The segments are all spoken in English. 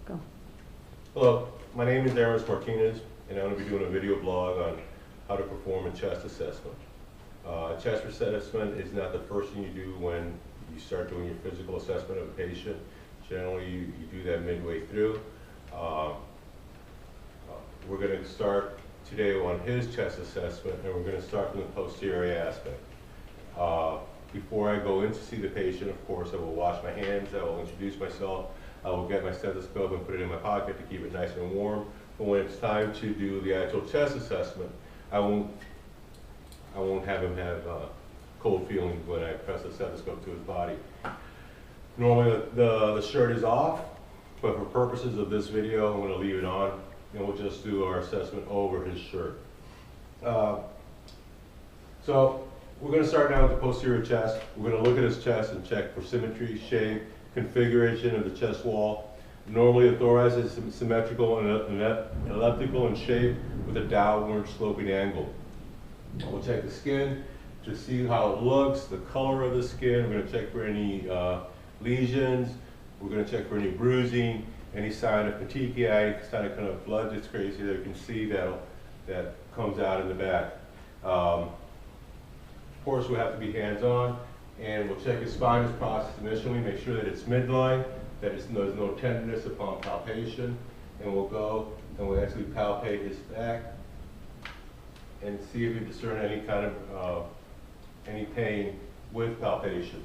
Go. Hello, my name is Martinez, and I'm going to be doing a video blog on how to perform a chest assessment. Chest assessment is not the first thing you do when you start doing your physical assessment of a patient. Generally, you do that midway through. We're going to start today on his chest assessment, and we're going to start from the posterior aspect. Before I go in to see the patient, of course, I will wash my hands, I will introduce myself, I will get my stethoscope and put it in my pocket to keep it nice and warm. But when it's time to do the actual chest assessment, I won't have him have cold feelings when I press the stethoscope to his body. Normally the shirt is off, but for purposes of this video, I'm going to leave it on, and we'll just do our assessment over his shirt. So we're going to start now with the posterior chest. We're going to look at his chest and check for symmetry, shape, configuration of the chest wall. Normally the thorax is symmetrical and elliptical in shape with a downward sloping angle. We'll check the skin to see how it looks, the color of the skin. We're going to check for any lesions. We're going to check for any bruising, any sign of petechiae, sign of kind of blood that's crazy that you can see that comes out in the back. Of course, we have to be hands-on, and we'll check his spinous process initially, make sure that it's midline, that there's no tenderness upon palpation, and we'll go and we'll actually palpate his back and see if we discern any kind of any pain with palpation.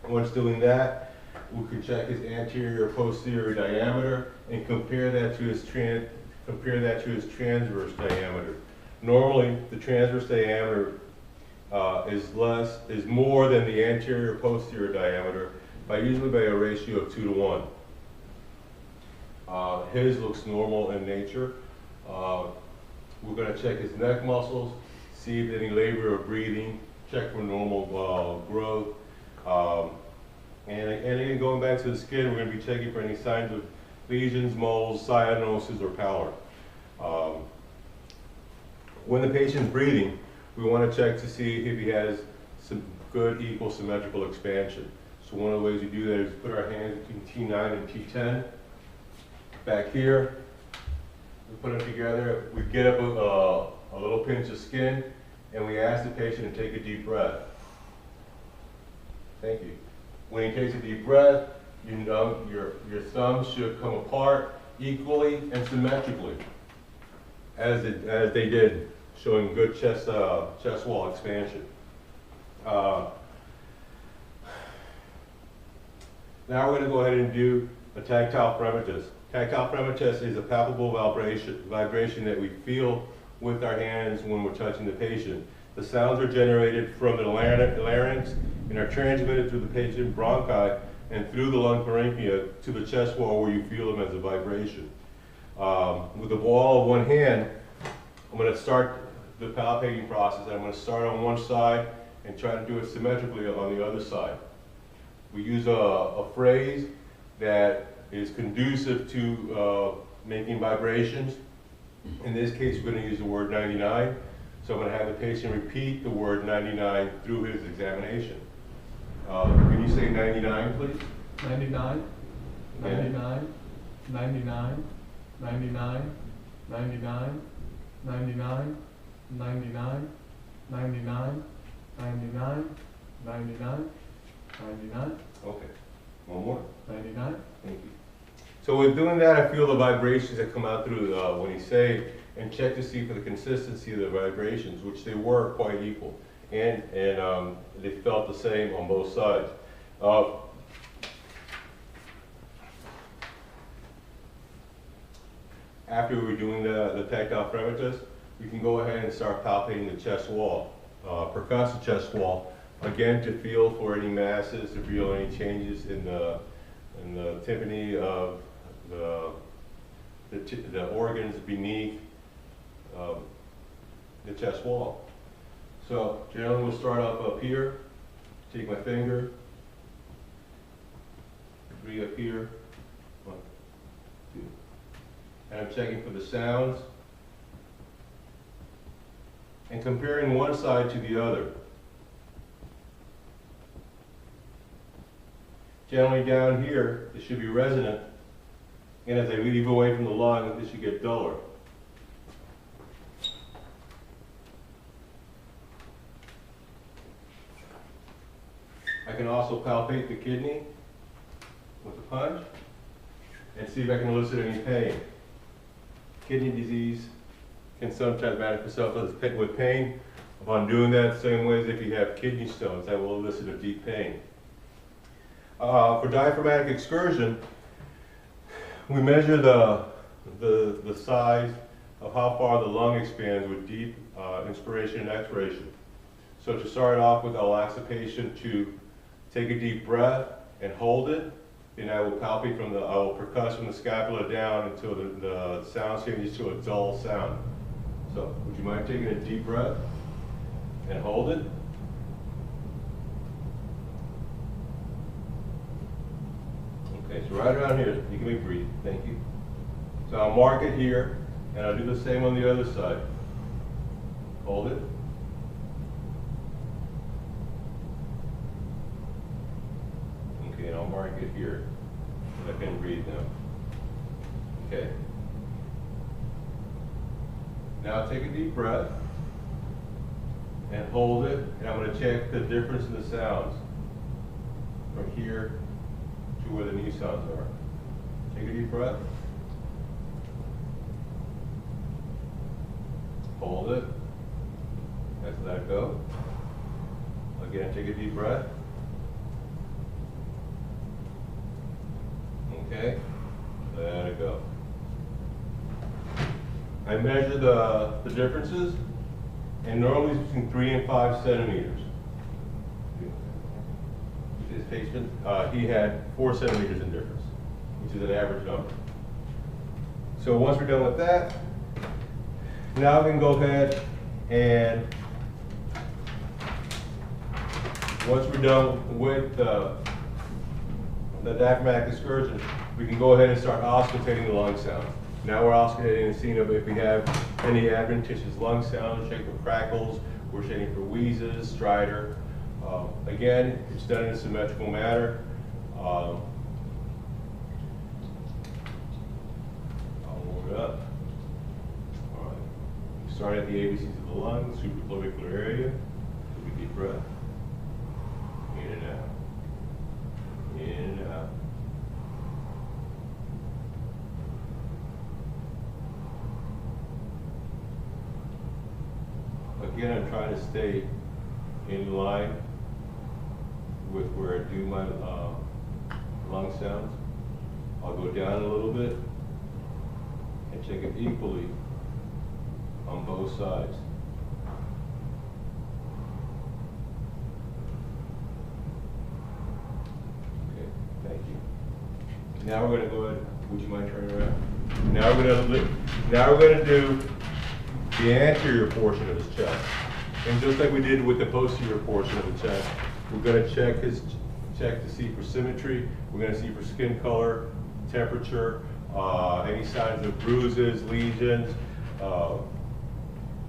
Once doing that, we can check his anterior posterior diameter and compare that to his transverse diameter. Normally, the transverse diameter is more than the anterior posterior diameter usually by a ratio of 2 to 1. His looks normal in nature. We're going to check his neck muscles, see if any labor or breathing, check for normal growth. And again, going back to the skin, we're going to be checking for any signs of lesions, moles, cyanosis, or pallor. When the patient's breathing, we want to check to see if he has some good equal symmetrical expansion. So one of the ways we do that is put our hands between T9 and T10. Back here, we put them together, we get up a little pinch of skin, and we ask the patient to take a deep breath. Thank you. When he takes a deep breath, you know your thumbs should come apart equally and symmetrically, as they did, showing good chest wall expansion. Now we're going to go ahead and do a tactile premitus. Tactile premitus is a palpable vibration that we feel with our hands when we're touching the patient. The sounds are generated from the larynx and are transmitted through the patient bronchi and through the lung parenchyma to the chest wall where you feel them as a vibration. With the ball of one hand, I'm going to start the palpating process. I'm going to start on one side and try to do it symmetrically on the other side. We use a phrase that is conducive to making vibrations. In this case, we're going to use the word 99. So I'm going to have the patient repeat the word 99 through his examination. Can you say 99, please? 99, 99, 99, 99, 99, 99, 99, 99, 99, 99, 99. Okay. One more. 99. Thank you. So with doing that, I feel the vibrations that come out through when he's saved, and check to see for the consistency of the vibrations, which they were quite equal, and they felt the same on both sides. After we're doing the tactile premitus, we can go ahead and start palpating the chest wall, percussive chest wall, again to feel for any masses, to feel any changes in the tympani of the organs beneath the chest wall. So generally we'll start up here, take my finger, 3 up here, 1, 2. And I'm checking for the sounds and comparing one side to the other. Generally down here, it should be resonant And as I leave away from the lung, this should get duller. I can also palpate the kidney with a punch and see if I can elicit any pain. Kidney disease can sometimes manifest itself with pain. Upon doing that, same way as if you have kidney stones, that will elicit a deep pain. For diaphragmatic excursion, we measure the size of how far the lung expands with deep inspiration and expiration. So to start off with, I'll ask the patient to take a deep breath and hold it, and I will palpate I will percuss from the scapula down until the sound changes to a dull sound. So, would you mind taking a deep breath and hold it? Okay, so right around here, you can breathe, thank you. So I'll mark it here, and I'll do the same on the other side. Hold it. Okay, and I'll mark it here, and I can breathe now. Okay. Now take a deep breath, and hold it, and I'm going to check the difference in the sounds from here to where the new sounds are. Take a deep breath. Hold it. Let's let it go. Again, take a deep breath. Okay, let it go. I measure the differences, and normally it's between 3 and 5 centimeters. This patient, he had 4 centimeters in difference, which is an average number. So once we're done with that, now we can go ahead and once we're done with the diaphragmatic excursion, we can go ahead and start auscultating the lung sound. Now we're auscultating and seeing if we have any adventitious lung sounds, checking for crackles, we're checking for wheezes, stridor. Again, it's done in a symmetrical manner. I'll warm it up. All right. We start at the ABCs of the lung, supraclavicular area. Take a deep breath. In and out. In and out. Again, I'm trying to stay in line with where I do my lung sounds. I'll go down a little bit and check it equally on both sides. Okay, thank you. Now we're going to go ahead. Would you mind turning around? Now we're going to do the anterior portion of his chest. And just like we did with the posterior portion of the chest, we're going to check to see for symmetry. We're going to see for skin color, temperature, any signs of bruises, lesions,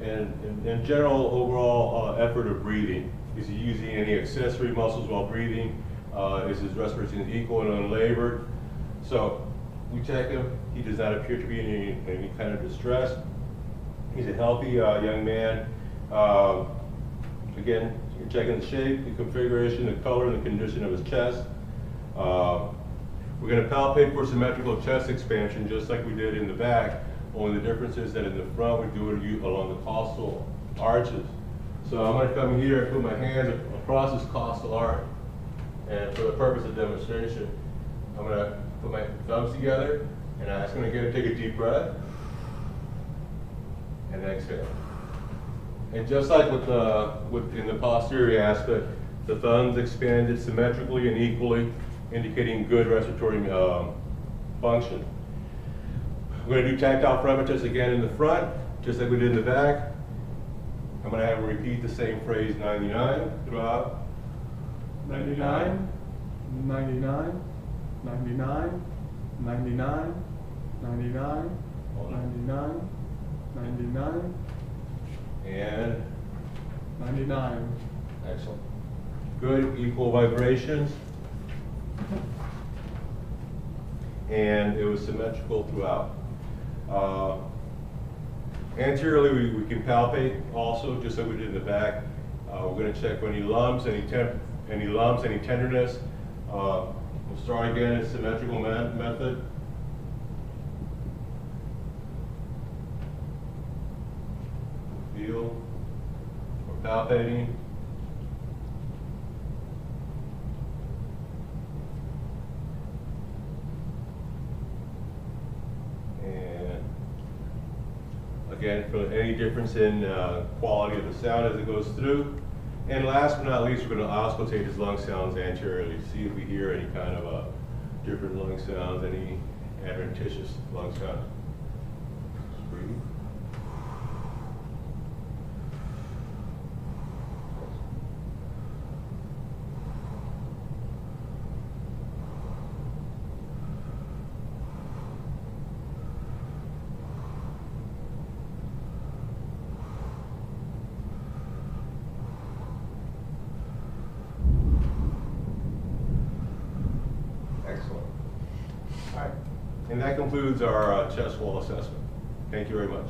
and general overall effort of breathing. Is he using any accessory muscles while breathing? Is his respiration equal and unlabored? So we check him. He does not appear to be in any kind of distress. He's a healthy young man. Again, you're checking the shape, the configuration, the color, and the condition of his chest. We're going to palpate for symmetrical chest expansion just like we did in the back. Only the difference is that in the front we do it along the costal arches. So I'm going to come here and put my hands across this costal arch. And for the purpose of demonstration, I'm going to put my thumbs together and I'm going to take a deep breath. And exhale. And just like in the posterior aspect, the thumbs expanded symmetrically and equally, indicating good respiratory function. We're going to do tactile fremitus again in the front, just like we did in the back. I'm going to have him repeat the same phrase 99 throughout. 99, 99, 99, 99, 99, 99. 99 and 99. Excellent. Good, equal vibrations. and it was symmetrical throughout. Anteriorly, we can palpate also, just like we did in the back. We're going to check for any lumps, any tenderness. We'll start again in symmetrical method. Feel, we're palpating. And again, for any difference in quality of the sound as it goes through. And last but not least, we're going to auscultate his lung sounds anteriorly, see if we hear any kind of different lung sounds, any adventitious lung sounds. Just breathe. Excellent. All right. And that concludes our chest wall assessment. Thank you very much.